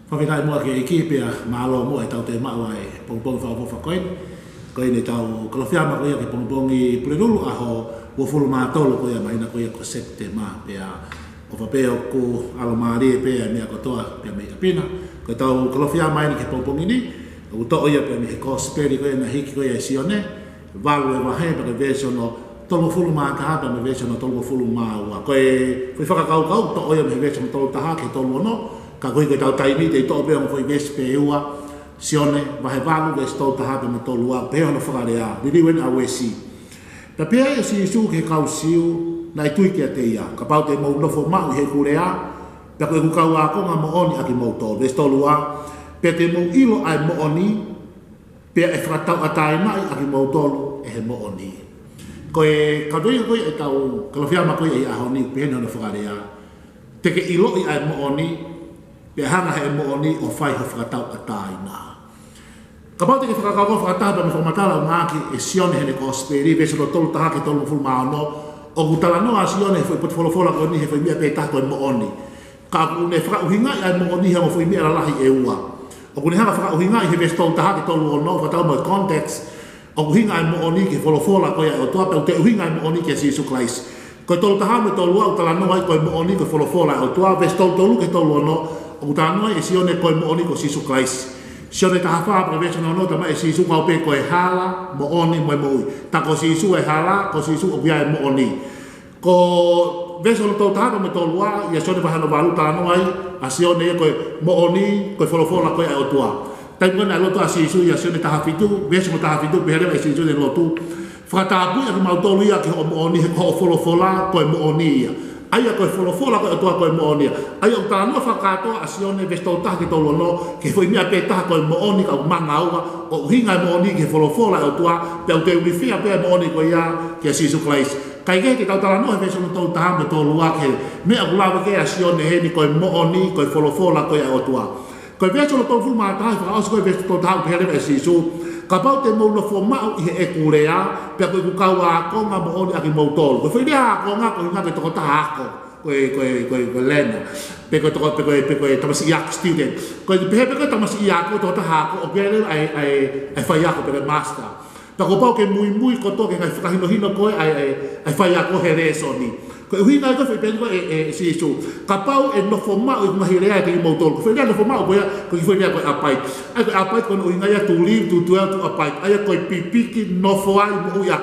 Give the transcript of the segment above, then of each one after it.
Whawhinai mua ke ekipia maalo mua e tau te maua e pongpongi whaupofa koe. Koe ne tau kalawhiama koe ke pongpongi pulirulu aho wafulu mātolo koe mahina koe ko septe maa pia o whapeo ko alomari pia mea kotoa pia mea pina. Koe tau kalawhiama ini ke pongpongi ni o to oia pia mea kosperi koe na hiki koe e sione valu e wahe pa ke vesono tolo fulu mātaha pa me vesono tolo fulu māua. Koe whakakau kau to oia me vesono tolo taha ke tolo no ka koe koe tau taimi te tō pēo mo koe vesi pē ua sione wahe wālu ke stau taha pe me tolu a pēo no whakarea ririwen a wesi pa pēo e si isu ke kau siu na i tui kia te ia ka pau te mou nofo mau he kurea pa koe kukau a konga mo oni aki mou tō vesi tolu a pe te mou ilo ai mo oni pe e whakatau a tae mai aki mou tolu e he mo oni koe kadoia koe e tau kalawhiama koe e ahoni pēno no whakarea te ke ilo i ai mo oni pe hanga he mo oni o fai ho whakatau a tāina. Ka pau te ke whakakau ko whakatau pa me whamatala o ngāki e sione hene kosperi, vese no tolu taha ke tolu mfulu maono, o kutala noa sione he fai poti wholofola ko ni he fai mea pe tako e mo oni. Ka kune whakauhinga i ai mo oni he mo fai mea lalahi e ua. O kune hanga whakauhinga i he vese tolu taha ke tolu ono, whakatau mo e context, o kuhinga ai mo oni ke wholofola ko ia o tua, pe o te uhinga ai mo oni ke Jesus Christ. Ko tolu taha me tolu au tala noa i ko e mo oni ke wholofola o tua, vese tolu ke tolu ono, o tānoa e sione koe mo oni ko Jesus Christ. Sione taha whaa pa vese no nota ma e sisu kau pe koe hala mo oni mo e mo ui. Ta ko sisu e hala, ko sisu o bia e mo oni. Ko vese no tau taha me tolua, ia sione wahano walu tānoa i, a sione e koe mo oni, koe wholofola koe e o tua. Tai mwena e loto a sisu, ia sione taha fitu, vese mo taha fitu, pehere e sisu e lotu. Whakatapu ia ki mautolu ia ki ho mo oni, he ko o wholofola koe mo oni ia. Aia koe wholofola koe atua koe moonia. Aia o tānua whakatoa a sione vestou taha ke tolo no, ke whoi mea pe taha koe mooni ka umanga aua, o hinga e mooni ke wholofola e atua, pe au te urifia pe mooni koe ia ke Jesus Christ. Kai ke tau tala no he vesou tau taha me tolu ake, mea kulawa ke a sione heni koe mooni, koe wholofola koe e atua. Koe vesou tau fulma taha, whakaosu koe vesou tau taha, pehere e sisu, ka pau te mou no whomau i he e kurea, pia koe kukau a konga mo oni aki mou tolu. Koe whairea a konga, koe nga koe toko taha ako, koe lena. Pe koe tamasi iako student. Koe pehe tamasi iako, toko taha ako, o kere ai whai ako, pe master. Pa ko pau ke mui koto ke ngai whakahino koe ai whai ako he resoni. Koe hui ngai koe whaipengo e si isu. Ka pau e no whomau i mahirea ke i mou tolu. Koe whairea no whomau koe koe whairea koe apai. Ai koe apai koe ui ngai to live to dwell to apai. Ai koe pipiki no whoai mo uia.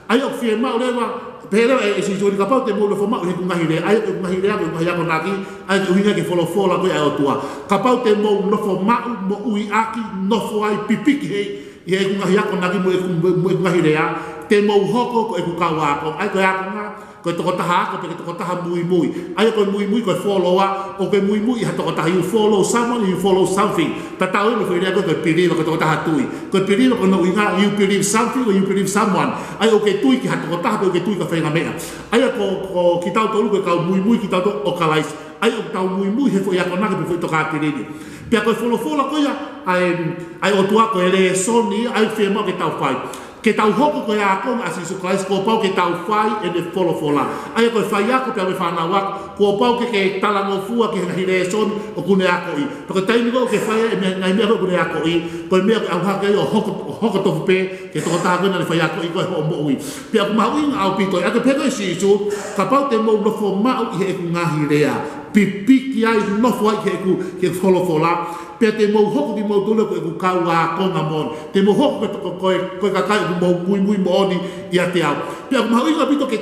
Ai o whie mau rewa, pērewa e si isu. Ka pau te mou no whomau i he kungahirea. Ai koe kungahirea koe kungahirea koe naki. Ai koe ui ngai ke wholofola koe ai o tua. Ka pau te mou no whomau mo ui aki no whoai pipiki hei. Ia e kungahi ako naki mo e kungahi rea, te mau hoko ko e kukau ako. Ai koe ako nga, koe toko taha ako, pe toko taha mui. Ai koe mui koe followa, o koe mui ha toko taha, you follow someone, you follow something. Ta tau e mo whai rea koe piriwa koe toko taha tui. Koe piriwa koe no inga, you believe something or you believe someone. Ai o ke tui ki ha toko taha, pe o ke tui ka whainga mea. Ai ko ki tau tolu koe kau mui ki tau to o kalais. Ai o tau mui he fo ako naki pe fo to ka pirini. Pia koe wholofola koe ai o tua koe re soni ai whea mau ke tau whai. Ke tau hoko koe a konga a Jesus Christ, ko pau ke tau whai e ne wholofola. Ai koe whai ako pia me whanau ako, ko pau ke talango fua ke ngahi re soni o kune ako i. Pako taimi ko ke whai e ngai mea ko kune ako i, koe mea ke au hake o hoko tofu pe, ke toko taha koe na le whai ako i koe ho mo ui. Pia ku mau inga au pito, ake peko e sisu, ka pau te mou nofo mau i he ku ngahi rea. Pipiki ai nofo ai ke wholofola. Pea te mou hoko ki mou tula koe ku kau a konga mon. Te mou hoko koe kakai ku mou mui mooni i a te au. Pea ku mahu inga pito ke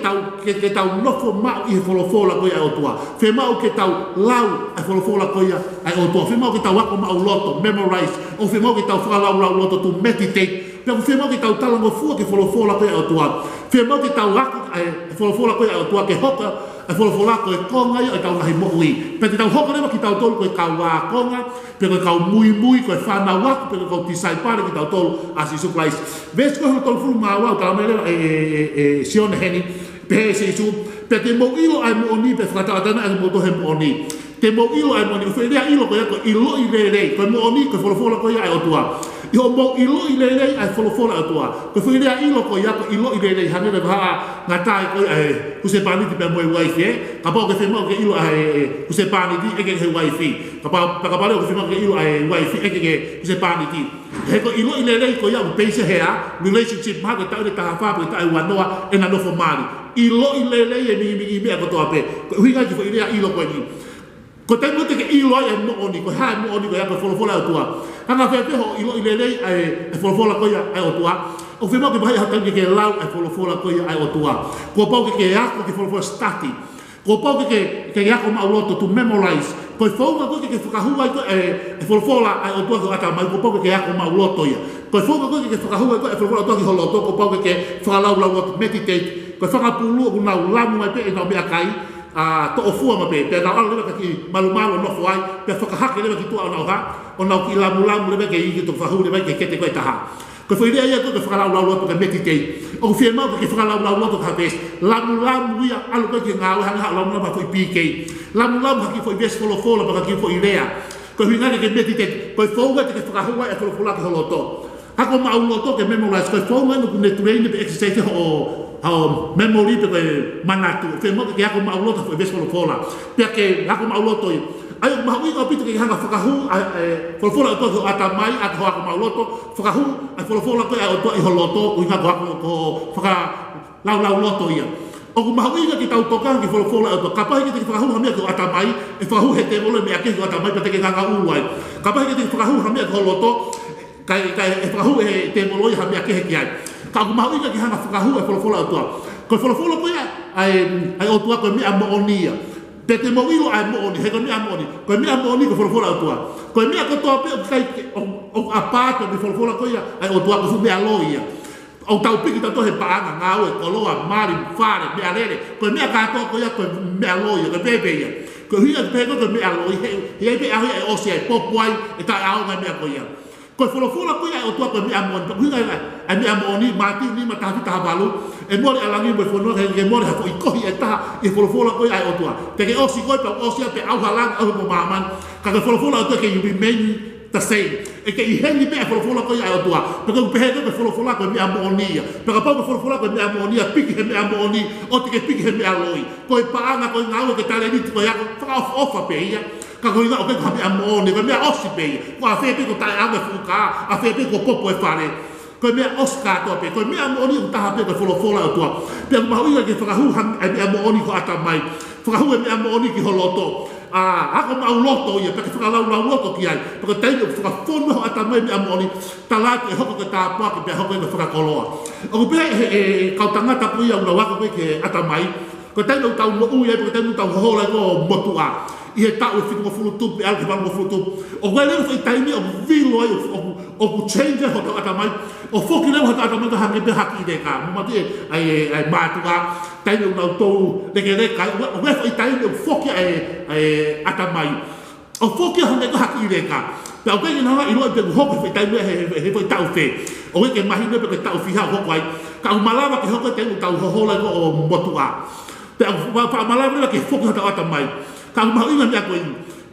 tau nofo mau i he wholofola koe ai o tua. Whe mau ke tau lau ai wholofola koe ai o tua. Whe mau ke tau wako mau loto, memorize. O whe mau ke tau whakalau loto to meditate. Pea ku whe mau ke tau talango fua ke wholofola koe ai o tua. Whe mau ke tau wako ai wholofola koe ai o tua ke hoka ai wholofola koe konga i tau nahi mo ui. Pea te tau hoka rewa ki tau tolu koe kau wā konga, pea koe kau mui koe whanau wako, pea koe kau tisai pare ki tau tolu a Jesus Christ. Vesi koe holo tolu fulu maa wau, tala mea rewa sione heni, pea e sisu, pea te mo ilo ai mo oni, pea whakatau atana ai mo tohe mo oni. Te mo ilo ai mo oni, uwhirea ilo koe ako ilo i re koe mo oni, koe wholofola koe ai o tua. i o mo i lo i le le ai folofola atua ko fu ile i lo ko ya ko i lo i le le hane le ha ngata ko ai ku se pani ti pe mo wifi ka pa ko fe mo ke i lo ai ku se pani ti e ke wifi ka pa ko fe mo ke i lo ai wifi e ke ku se pani ti he ko i lo i le le ko ya pe se hea relationship ma ko ta le ta fa ko ta ai wanoa e na no fo mali i lo i le le e mi me ko to ape ko hinga ki fu ile i lo ko ni ko te mo te ke i lo e mo oni ko ha mo oni ko ya ko folofola atua ana fe ho i lo i le le ai folofola ko ya ai atua o fe mo ke vai ha ta ke lau ai folofola ko ya ai atua ko pa ke ya ko ke folofola stati ko pa ke ya ko ma loto to memorize ko fo ma ko ke whakahua ko e folofola ai atua ko ata mai ko pa ke ya ko ma loto ya ko fo ma ko ke whakahua ko e folofola to ki holoto ko pa ke whakalau lau meditate ko whakapulu ko na lamu mai pe e na me akai to ofua ma pe na ala le ki malu no foi pe whakahake le ki tu ana ha ona ki lamu le ke i ki to whahu le ke kete ko taha ko foi ia ko whakalau lau to ke meditate o fie mau ke whakalau lau to ka ves lamu ia alu ko ki ngau hanga lamu ma foi pk lamu ki foi ves folo pa ki foi idea ko hinga ke meditate ko fouga ke whakahua e folo ki holoto ako ma uloto ke memorize ko fouga no ne train be exercise o memory pe manatu fe mo ke ako ma uloto foi ves folo pe ke ako ma uloto ai ma wi ko pito ke hanga whakahu folo to atamai at ho ako ma uloto whakahu ai folo ko ai to i holoto u nga ko whaka lau loto ia o ku mahui ka tau toka ki folo to kapai ki whakahu ha mea ko atamai e whakahu he te mole mea ke ko atamai pe te nganga uai kapai ki whakahu ha mea ko holoto kai e whakahu he te molo ha mea ke he ki ai ka ku mahui ka hanga whakahu e folo to ko folo ko ai o tua ko mea mo onia pe te mo ilo ai mo oni he ko mea mo oni ko folo to ko mea ko to pe kai o apato di folo ko ia ai o tua ko fu mea loia o tau piki tau he paanga ngau e koloa mari fare mea lere ko mea kato ko ia ko mea loia ko bebe ia ko hia pe ko mea loia he pe ahi e osi ai popuai e tai ao ngai mea ko ia ko folo ko ia o tua ko mea mon ko hia ai mea moni mati ni mata ta balu e mori alangi mo fono he mori ha ko i kohi e ta e folo ko ia o tua te ke osi ko pe osi pe au halang au mo maman ka folo o tua ke you remain the same e ke i hengi pe folofola ko ia o tua pe ko pe ko folofola ko mi amonia pe ko pa folofola ko mi amonia piki he mi amoni o te ke piki he mi aloi ko i paanga ko ngau ke tale ni ko ia ko fa ofa pe ia ka ko ina o ke mi amoni ko mi osi pe ko a fe pe ko tai ave fuka a fe pe ko popo e fare ko mi oska to pe ko mi amoni ko ta pe ko folofola o tua pe ko ma ia ke fa hu ha mi amoni ko ata mai fa hu mi amoni ki holoto ako mau loto ia pe whakalau loto ki ai pe tai o whakafono ata mai a moni talate e hoko ke tāpua ke pe hoko e whakakoloa o pe kau tangata pui au na waka koe ke ata mai ko tai o tau no ui ai pe tai o tau hola ko motua i he tau e whitu mo fulutu pe alke wala mo fulutu o koe leo whai taimi o vilo ai o ku change ho tau ata mai o foki leo ho tau ata mai ka hange pe haki i deka mo mati ai mātua tai o nau tau leke reka o koe whai taimi o foki ai ata mai o foki hange ka haki i deka pe o koe nanga i loa pe hoko whai taimi he whai tau whe o koe ke mahi pe tau whiha hoko ai ka umalawa ke hoko te o tau hohola o motua pe o malawa ke foki ho tau ata mai ka mau inga mea koe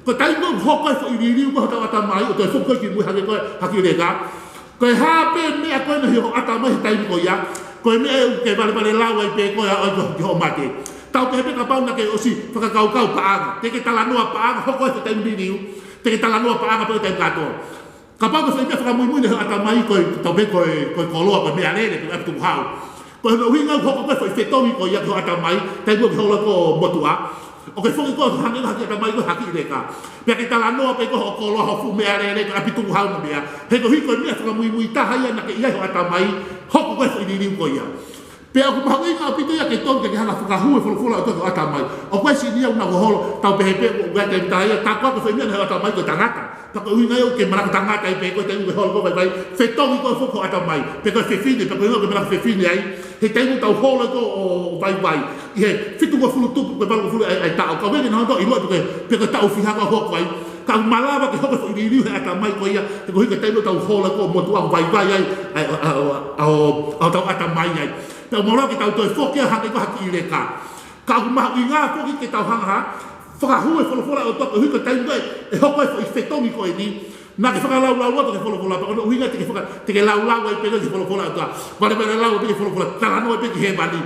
ko tai mo hoko fo i riu ko ta ata mai o to fo ko ki mu hake ko haki rega ko ha pe mea koe no ho ata mai tai ko ya ko me ke vale lawa i pe ko ya o ho mate tau pe ka pau na ke o si fa ka kau pa te ke tala no pa hoko fo tai riu te ke tala no pa pe tai gato ka pau ko fa ka mu ata mai ko tau pe ko lo ko mea le ko tu hau ko no hinga hoko ko fo te tomi ko ya ko ata mai tai ko ho ko motua o ke fongi ko hangi haki ka mai ko haki reka pe ke tala no pe ko ko lo ho fu me are le ka pitu hau no mea he ko hiko mea ka mui ta haia na ke ia ho ata mai ho ko ko i ni ko ia pe aku mau inga pitu ya ke ton ke hana fuka hu fo fo to ata mai o ko si ni una ho tau pe pe ga te ta ia ta ko fe mea ata mai ko tangata ta ko inga yo ke mara tangata pe ko te ho ko vai fe to ko fo ko ata mai pe ko fe fini pe ko no ke mara fe fini ai he tengu tau ho ko o vai ie fitu ko fulu tu ko balu fulu ai ta ko me no do i lo pe ko tau fi ha ko ai ka malava ke ho i riu ata mai ko ia ko hi ke tengu tau ho ko mo tu vai ai au tau ata mai ai pe mo lo ke tau to fo ke ha ke ko haki le ka ma inga fo ke tau hanga fa hu e fo o to hi ke tengu e ho ko i fe to mi ko ni na ke whakalau lau ke wholofola pa ono uhinga te ke lau ai pega ke wholofola atua wale lau pe ke wholofola talanoa pe ke he mani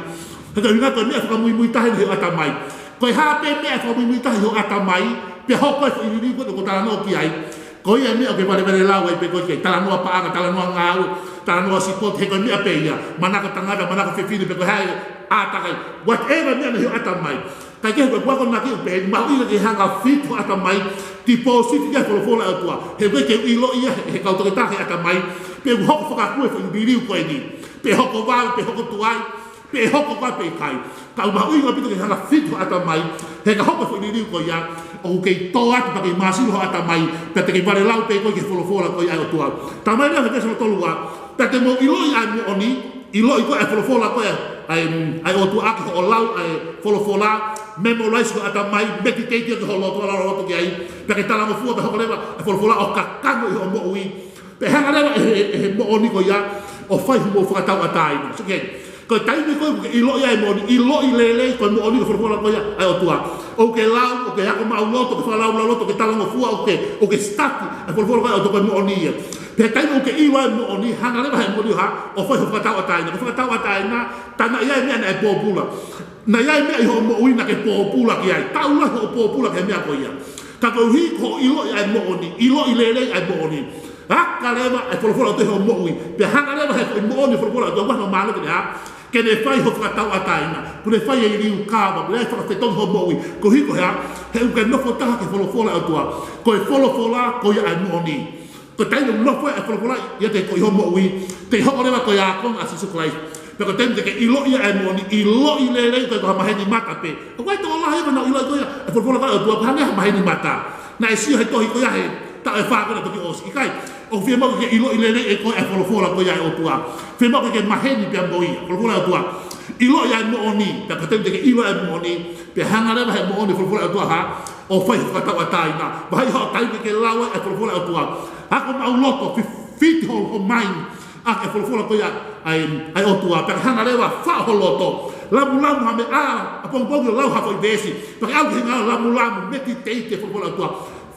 haka uhinga koe mea whakamui tahi he ata mai koe hape mea whakamui tahi he ata mai pe hoko e whairiri koe ko talanoa ki ai koe ia mea ke wale lau ai pe koe ke talanoa paanga talanoa ngau talanoa sipot he koe mea pe ia manaka tangata manaka whewhine pe koe hae atakai whatever mea na he ata mai kai ke koe wako naki upe mau ila ke hanga fit ho ata mai deposit ia wholofola atua he koe ke ilo ia he kautoke tahe ata mai pe hoko whakakue whairiri koe ni pe hoko wau pe hoko tuai pe hoko kwa pe kai ka ma uinga pito ke hanga fit ho ata mai he ka hoko fo ni ko ya o ke to atu pa ke masilo ho ata mai pe te ke vale lau pe ko ke folofola ko ya o tua ta mai na ke so tolua ta te mo ilo ya mi oni ilo ko e folofola ko ai o tua ko lau ai folofola memorize ko ata mai meditate ko lo to la ro ke ai pe ke tala mo fu pe ho leva folofola o ka kano o mo ui pe hanga leva e mo oni ko ya o fai mo fa ta ata so ke ko tai me ko ilo ia mo ilo ilele ko mo oni ko fola ko ia ai o tua o ke lau o ke ako mau loto ko lau loto ke tala mo fu o ke start ai fola ko ko mo oni pe tai o ke ilo mo oni hanga le ba mo ha o foi ko ta ata ina ko ta ata ina tana ia me na popula na ia me ho mo ina ke popula ki ai ta ula ko popula ke me ko ia ka ko hi ko ilo ia mo oni ilo ilele ai mo oni aka leva ai fola te ho mo ui pe hanga leva ai mo oni fola do wa no malo ke ha ke ne fai ho whakatau ataina, ku ne fai e riu kāwa, ku ne whakatau ho moui, ko hiko hea, he uke nofo taha ke wholofola atua, ko e wholofola ko ia ai moni. Ko taino nofo e wholofola, ia te ko i ho moui, te hoko rewa ko ia kong a sisu Christ. Pero ko taino te ke ilo ia ai moni, ilo i lelei ko e ko hamaheni mata pe. Ko kai tō lahi wana ilo ko ia, e wholofola ka atua, ko hanga hamaheni mata. Na e sio he tohi ko ia he, ta e whakona toki osi. Ikai, o fia mau ke ilo i lelei e ko e wholofola ko ia e otua. Fia mau ke maheni pia moi, wholofola atua. Ilo ia mo oni, ta katem te ke ilo ia mo oni, pe hanga rewa he mo oni wholofola atua ha, o whai whakatau ataina. Wahai ho taime ke lawa e wholofola atua. Hako mau loto, fit ho mind, a e wholofola ko ia ai otua. Pe hanga rewa wha ho loto. Lamu hame a pongpongi lau hafo i besi. Pe au ke hinga lamu meditate e wholofola atua.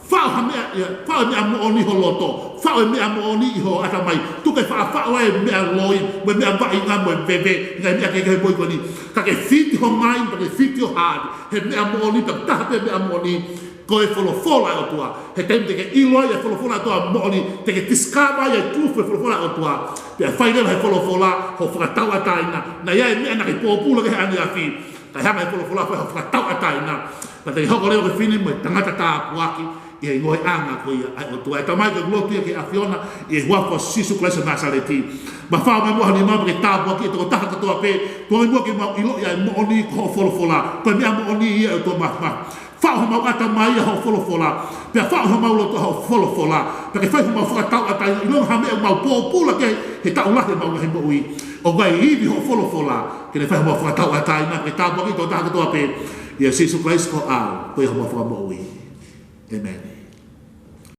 Fao ha mea mo oni ho loto. Fao e mea mo oni i ho ata mai. Tuke fao e mea loi, me mea vai ngā mo e bebe, ngai mea ke boi koni. Ka ke fiti ho mind, ka ke fiti ho hard. He mea mo oni, ta taha pe mea mo oni. Ko e wholofola e otua. He teim te ke iloi e wholofola atua mo oni. Te ke tiskama e tufu e wholofola atua. Pea whairewa he wholofola, ho whakatau ataina. Na ia e mea na ke pōpula ke he ani a whi. Ka hanga e wholofola ho whakatau ataina. Pa te hoko leo ke whini mo e tangata tā puaki. Ia i ngoe anga ko ia ai o tua. E tamai ke glotu ia ke awhiona i e huafo sisu Christ Nazareti. Ma whao mai mua ni mau ke tāpua ki e toko taha katoa pe. Tua mai mua ke mau ilo ia e mooni ko ho wholofola. Koe mea mooni ia e tua mahma. Whao ha mau ata mai ia ho wholofola. Pea whao ha mau loto ho wholofola. Pea ke whaifu mau whakatau atai. Ilong ha mea mau pōpula ke he taulahe mau he moui. O gai hivi ho wholofola. Ke ne whaifu mau whakatau atai na ke tāpua ki e toko taha katoa pe. Ia sisu Christ ko au. Koe ha mau whakamoui. Amen.